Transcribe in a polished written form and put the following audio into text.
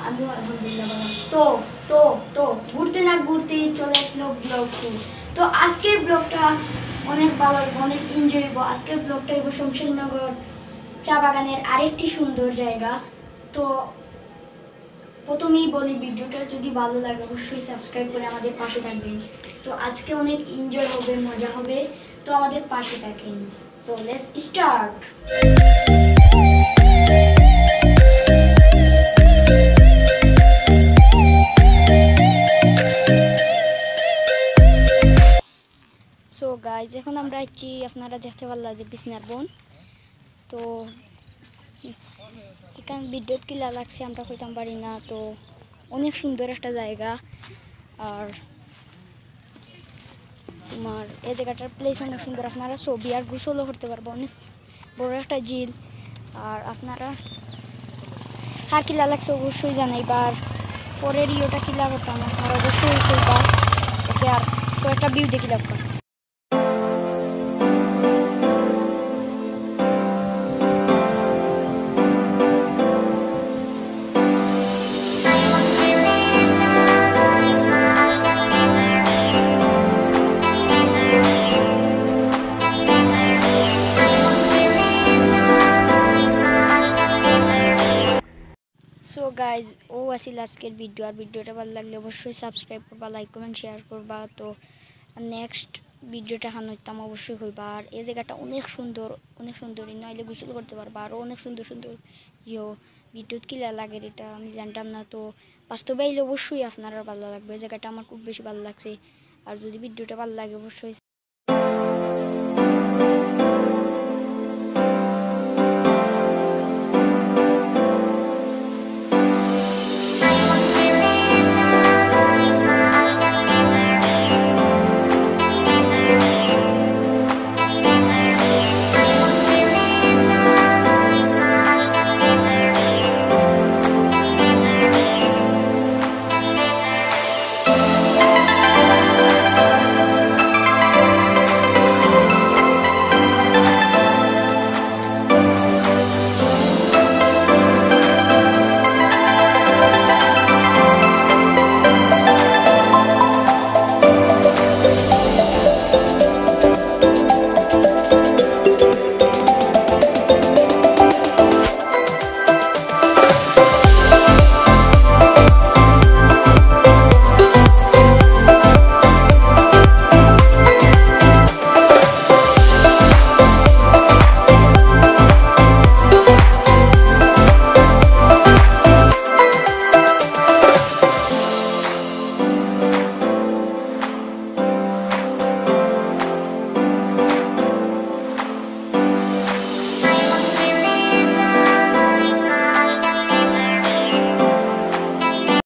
আমিও আলহামদুলিল্লাহ ভালো। তো তো তো ঘুরতে না ঘুরতেই চলে আসলো ব্লগ 2। তো আজকের ব্লগটা অনেক ভালো হইব, অনেক এনজয় হইব। আজকের ব্লগটা হইব শমশেরনগর চা বাগানের আরেকটি সুন্দর জায়গা। তো প্রথমেই বলি, ভিডিওটা যদি ভালো লাগে অবশ্যই সাবস্ক্রাইব করে আমাদের পাশে থাকবেন। তো আজকে অনেক এনজয় হবে, মজা হবে, তো আমাদের পাশে থাকেন। তো লেটস স্টার্ট। সো গাইজ, এখন আমরা আছি, আপনারা দেখতে পারলা যে বিছনার বন। তো এখানে বিদ্যুৎ কিলা লাগছে আমরা কইতাম পারি না। তো অনেক সুন্দর একটা জায়গা। আর তোমার এই জায়গাটার প্লেস অনেক সুন্দর, আপনারা ছবি আর গোসলও করতে পারবো। অনেক বড় একটা ঝিল। আর আপনারা কার কিলা লাগছে অবশ্যই জানাইবা। আর পরের ইয়েটা কিলা করতাম আপনারা অবশ্যই কইবা। ওকে, আর কয়েকটা ভিউ দেখি লাগতাম। সো গাইজ, ও আসিল আজকের ভিডিও। আর ভিডিওটা ভালো লাগলে অবশ্যই সাবস্ক্রাইব করবা, লাইক কমেন্ট শেয়ার করবা। তো নেক্সট ভিডিওটা হানতাম অবশ্যই হইবা। আর এই জায়গাটা অনেক সুন্দর, অনেক সুন্দর। নইলে গোসল করতে পারবা। আরও অনেক সুন্দর সুন্দর বিদ্যুৎ কিলা লাগে এটা আমি জানতাম না। তো বাস্তবে আইলে অবশ্যই আপনারা ভালো লাগবে। এই জায়গাটা আমার খুব বেশি ভালো লাগছে। আর যদি ভিডিওটা ভালো লাগে অবশ্যই